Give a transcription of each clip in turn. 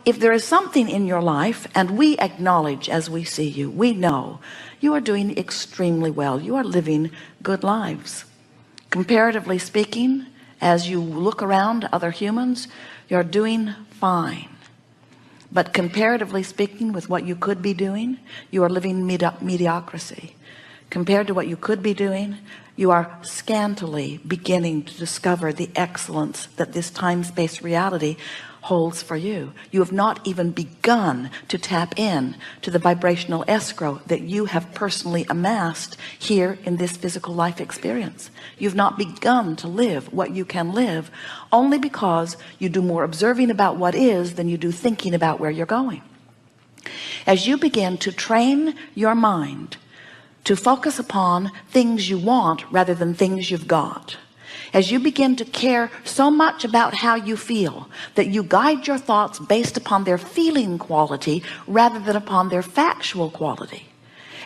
if there is something in your life, and we acknowledge as we see you, we know you are doing extremely well. You are living good lives. Comparatively speaking, as you look around other humans, you're doing fine. But comparatively speaking, with what you could be doing, you are living mediocrity. Compared to what you could be doing, you are scantily beginning to discover the excellence that this time-space reality holds for you. You have not even begun to tap in to the vibrational escrow that you have personally amassed here in this physical life experience. You've not begun to live what you can live, only because you do more observing about what is than you do thinking about where you're going. As you begin to train your mind to focus upon things you want rather than things you've got, as you begin to care so much about how you feel that you guide your thoughts based upon their feeling quality rather than upon their factual quality,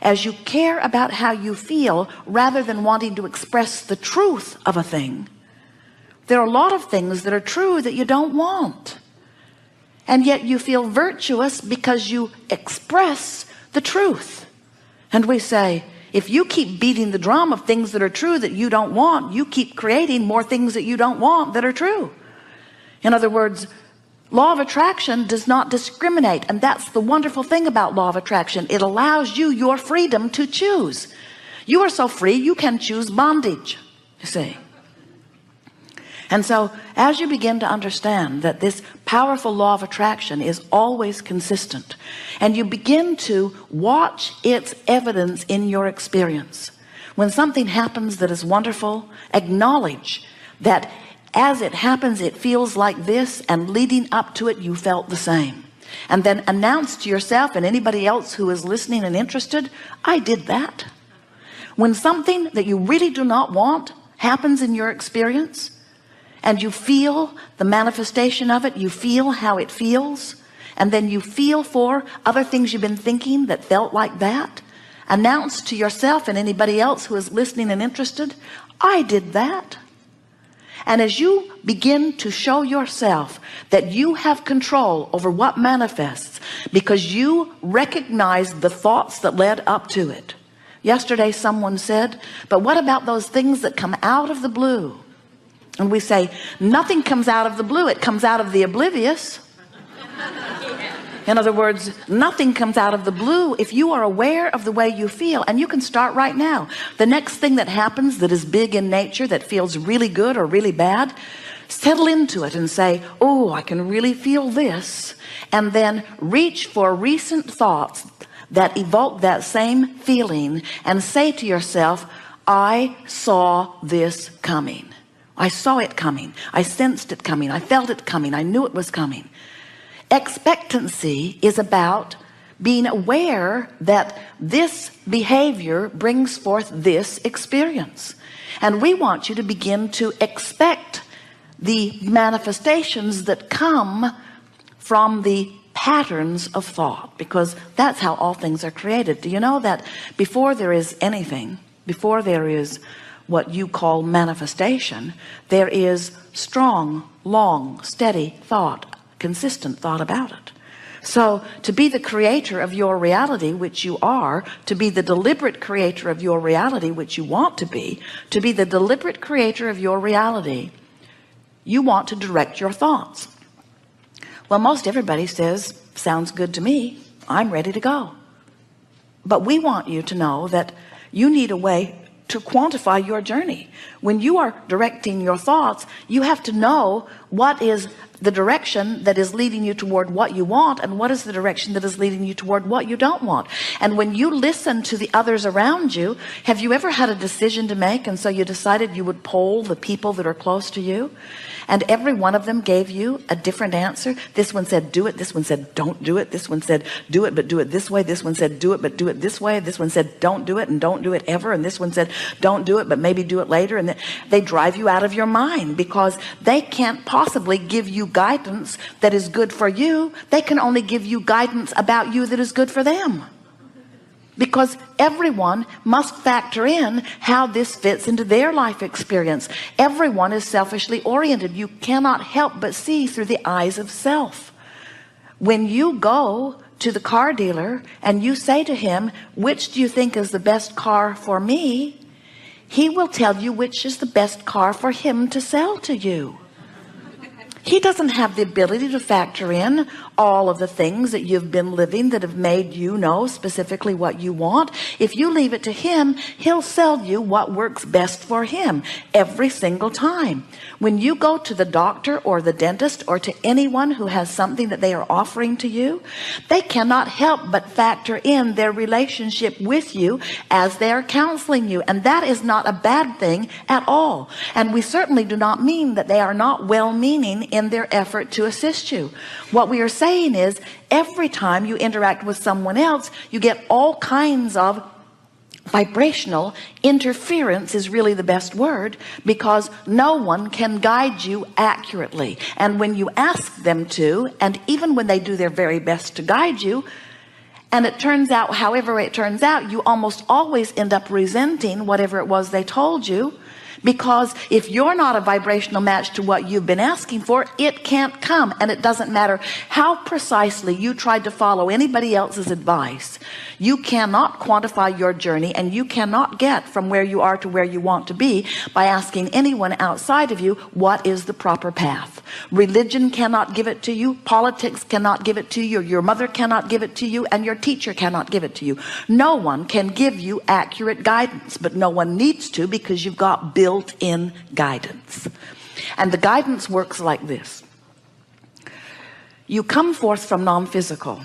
as you care about how you feel rather than wanting to express the truth of a thing, there are a lot of things that are true that you don't want, and yet you feel virtuous because you express the truth. And we say, if you keep beating the drum of things that are true that you don't want, you keep creating more things that you don't want that are true. In other words, law of attraction does not discriminate. And that's the wonderful thing about law of attraction. It allows you your freedom to choose. You are so free, you can choose bondage, you see. And so as you begin to understand that this powerful law of attraction is always consistent, and you begin to watch its evidence in your experience, when something happens that is wonderful, acknowledge that as it happens it feels like this, and leading up to it you felt the same, and then announce to yourself and anybody else who is listening and interested, I did that. When something that you really do not want happens in your experience, and you feel the manifestation of it, you feel how it feels, and then you feel for other things you've been thinking that felt like that, announce to yourself and anybody else who is listening and interested, I did that. And as you begin to show yourself that you have control over what manifests because you recognize the thoughts that led up to it. Yesterday someone said, but what about those things that come out of the blue? And we say, nothing comes out of the blue, it comes out of the oblivious. In other words, nothing comes out of the blue if you are aware of the way you feel. And you can start right now. The next thing that happens that is big in nature, that feels really good or really bad, settle into it and say, oh, I can really feel this. And then reach for recent thoughts that evoke that same feeling and say to yourself, I saw this coming. I saw it coming. I sensed it coming. I felt it coming. I knew it was coming. Expectancy is about being aware that this behavior brings forth this experience. And we want you to begin to expect the manifestations that come from the patterns of thought, because that's how all things are created. Do you know that before there is anything, before there is what you call manifestation, there is strong, long, steady thought, consistent thought about it. So to be the creator of your reality, which you are, to be the deliberate creator of your reality, which you want to be the deliberate creator of your reality, you want to direct your thoughts. Well, most everybody says, sounds good to me, I'm ready to go. But we want you to know that you need a way to quantify your journey. When you are directing your thoughts, you have to know what is the direction that is leading you toward what you want, and what is the direction that is leading you toward what you don't want. And when you listen to the others around you, have you ever had a decision to make, and so you decided you would poll the people that are close to you, and every one of them gave you a different answer? This one said do it, this one said don't do it, this one said do it but do it this way, this one said do it but do it this way, this one said don't do it and don't do it ever, and this one said don't do it but maybe do it later. And they drive you out of your mind because they can't possibly give you guidance that is good for you. They can only give you guidance about you that is good for them, because everyone must factor in how this fits into their life experience. Everyone is selfishly oriented. You cannot help but see through the eyes of self. When you go to the car dealer and you say to him, which do you think is the best car for me? He will tell you which is the best car for him to sell to you. He doesn't have the ability to factor in all of the things that you've been living that have made you know specifically what you want. If you leave it to him, he'll sell you what works best for him every single time. When you go to the doctor or the dentist or to anyone who has something that they are offering to you, they cannot help but factor in their relationship with you as they are counseling you. And that is not a bad thing at all. And we certainly do not mean that they are not well-meaning in their effort to assist you. What we are saying is, every time you interact with someone else, you get all kinds of vibrational interference, is really the best word, because no one can guide you accurately. And when you ask them to, and even when they do their very best to guide you, and it turns out however it turns out, you almost always end up resenting whatever it was they told you. Because if you're not a vibrational match to what you've been asking for, it can't come. And it doesn't matter how precisely you tried to follow anybody else's advice. You cannot quantify your journey, and you cannot get from where you are to where you want to be by asking anyone outside of you what is the proper path. Religion cannot give it to you. Politics cannot give it to you. Your mother cannot give it to you, and your teacher cannot give it to you. No one can give you accurate guidance, but no one needs to, because you've got built-in guidance. And the guidance works like this. You come forth from non-physical,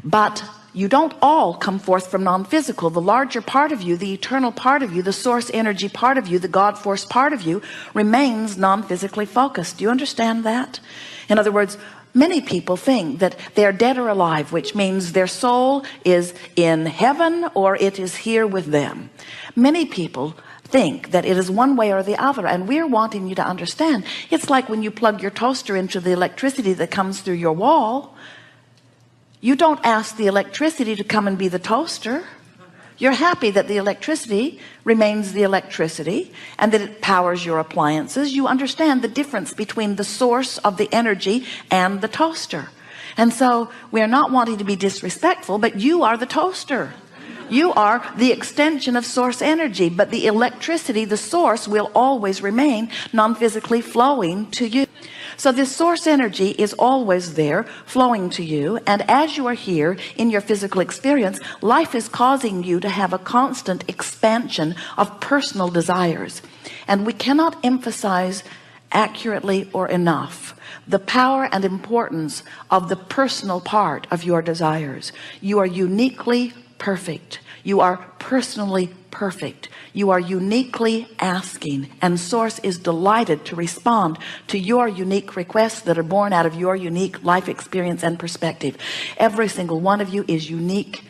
but you don't all come forth from non-physical. The larger part of you, the eternal part of you, the source energy part of you, the God force part of you remains non-physically focused. Do you understand that? In other words, many people think that they're dead or alive, which means their soul is in heaven or it is here with them. Many people think that it is one way or the other, and we're wanting you to understand. It's like when you plug your toaster into the electricity that comes through your wall. You don't ask the electricity to come and be the toaster. You're happy that the electricity remains the electricity and that it powers your appliances. You understand the difference between the source of the energy and the toaster. And so we're not wanting to be disrespectful, but you are the toaster. You are the extension of source energy, but the electricity, the source, will always remain non-physically flowing to you. So this source energy is always there flowing to you. And as you are here in your physical experience, life is causing you to have a constant expansion of personal desires. And we cannot emphasize accurately or enough the power and importance of the personal part of your desires. You are uniquely perfect. You are personally perfect. You are uniquely asking, and source is delighted to respond to your unique requests that are born out of your unique life experience and perspective. Every single one of you is unique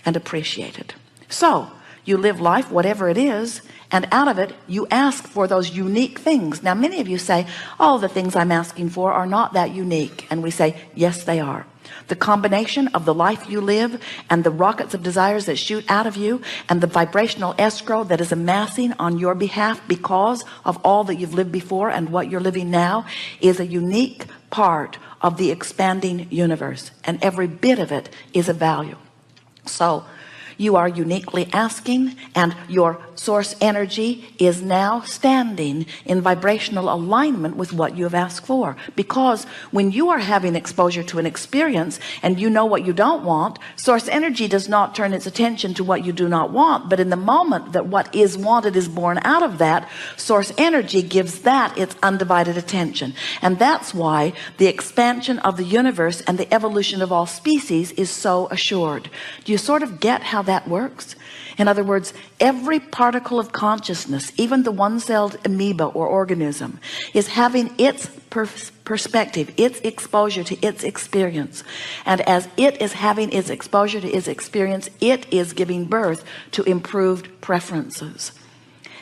and appreciated. So you live life, whatever it is, and out of it you ask for those unique things. Now many of you say, oh, the things I'm asking for are not that unique. And we say, yes, they are. The combination of the life you live and the rockets of desires that shoot out of you and the vibrational escrow that is amassing on your behalf because of all that you've lived before and what you're living now is a unique part of the expanding universe, and every bit of it is of value. So you are uniquely asking, and your source energy is now standing in vibrational alignment with what you have asked for. Because when you are having exposure to an experience and you know what you don't want, source energy does not turn its attention to what you do not want. But in the moment that what is wanted is born out of that, source energy gives that its undivided attention. And that's why the expansion of the universe and the evolution of all species is so assured. Do you sort of get how that works? In other words, every particle of consciousness, even the one-celled amoeba or organism, is having its perspective, its exposure to its experience. And as it is having its exposure to its experience, it is giving birth to improved preferences.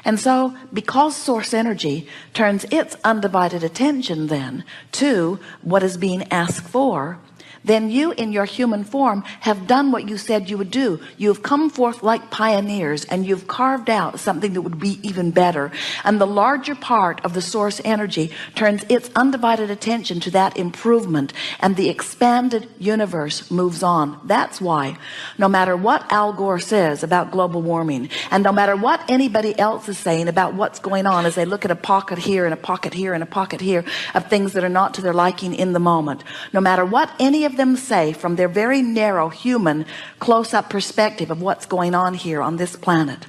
And so because source energy turns its undivided attention then to what is being asked for, then you in your human form have done what you said you would do. You've come forth like pioneers, and you've carved out something that would be even better. And the larger part of the source energy turns its undivided attention to that improvement, and the expanded universe moves on. That's why no matter what Al Gore says about global warming, and no matter what anybody else is saying about what's going on as they look at a pocket here and a pocket here and a pocket here of things that are not to their liking in the moment, no matter what any of them say from their very narrow human close-up perspective of what's going on here on this planet,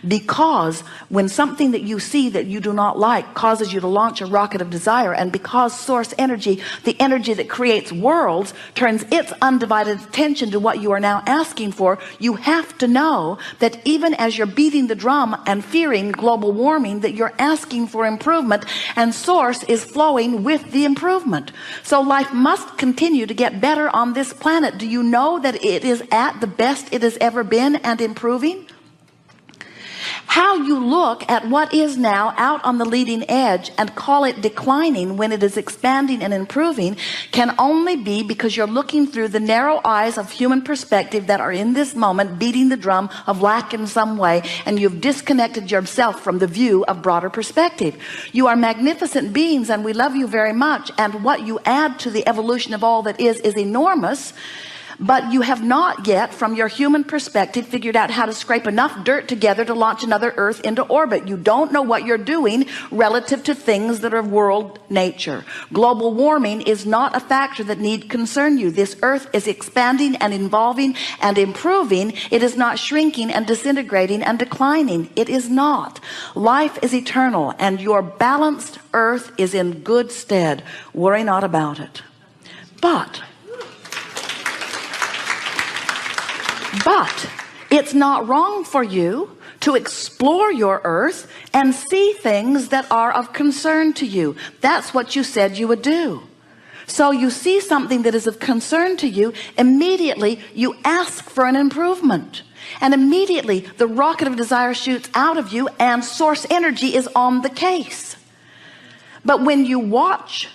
because when something that you see that you do not like causes you to launch a rocket of desire, and because source energy, the energy that creates worlds, turns its undivided attention to what you are now asking for, you have to know that even as you're beating the drum and fearing global warming, that you're asking for improvement, and source is flowing with the improvement. So life must continue to get better on this planet. Do you know that it is at the best it has ever been and improving? How you look at what is now out on the leading edge and call it declining when it is expanding and improving can only be because you're looking through the narrow eyes of human perspective that are in this moment beating the drum of lack in some way, and you've disconnected yourself from the view of broader perspective. You are magnificent beings, and we love you very much, and what you add to the evolution of all that is enormous. But you have not yet, from your human perspective, figured out how to scrape enough dirt together to launch another Earth into orbit. You don't know what you're doing relative to things that are world nature. Global warming is not a factor that need concern you. This Earth is expanding and evolving and improving. It is not shrinking and disintegrating and declining. It is not. Life is eternal, and your balanced Earth is in good stead. Worry not about it. But it's not wrong for you to explore your Earth and see things that are of concern to you. That's what you said you would do. So you see something that is of concern to you, immediately you ask for an improvement, and immediately the rocket of desire shoots out of you, and source energy is on the case. But when you watch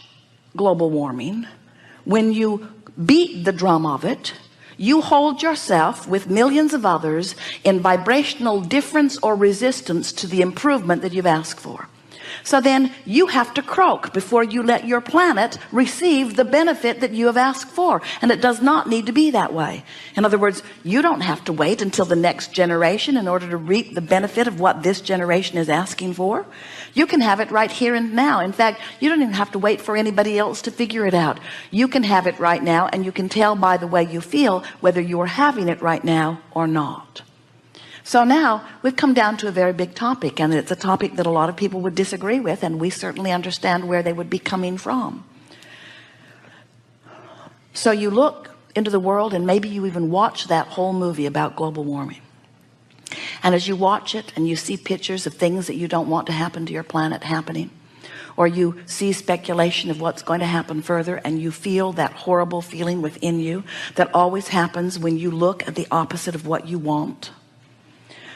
global warming, when you beat the drum of it, you hold yourself with millions of others in vibrational difference or resistance to the improvement that you've asked for. So then you have to croak before you let your planet receive the benefit that you have asked for. And it does not need to be that way. In other words, you don't have to wait until the next generation in order to reap the benefit of what this generation is asking for. You can have it right here and now. In fact, you don't even have to wait for anybody else to figure it out. You can have it right now, and you can tell by the way you feel whether you are having it right now or not. So now we've come down to a very big topic, and it's a topic that a lot of people would disagree with, and we certainly understand where they would be coming from. So you look into the world, and maybe you even watch that whole movie about global warming. And as you watch it and you see pictures of things that you don't want to happen to your planet happening, or you see speculation of what's going to happen further, and you feel that horrible feeling within you that always happens when you look at the opposite of what you want.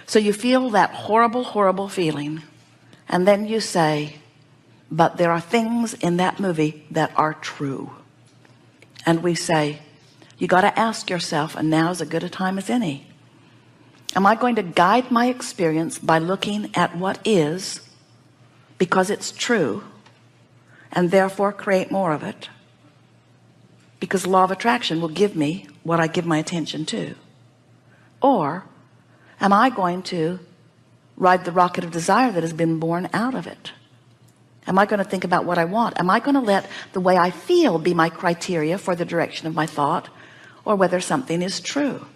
So you feel that horrible, horrible feeling, and then you say, but there are things in that movie that are true. And we say, you got to ask yourself, and now is as good a time as any. Am I going to guide my experience by looking at what is, because it's true, and therefore create more of it? Because the law of attraction will give me what I give my attention to. Or am I going to ride the rocket of desire that has been born out of it? Am I going to think about what I want? Am I going to let the way I feel be my criteria for the direction of my thought, or whether something is true?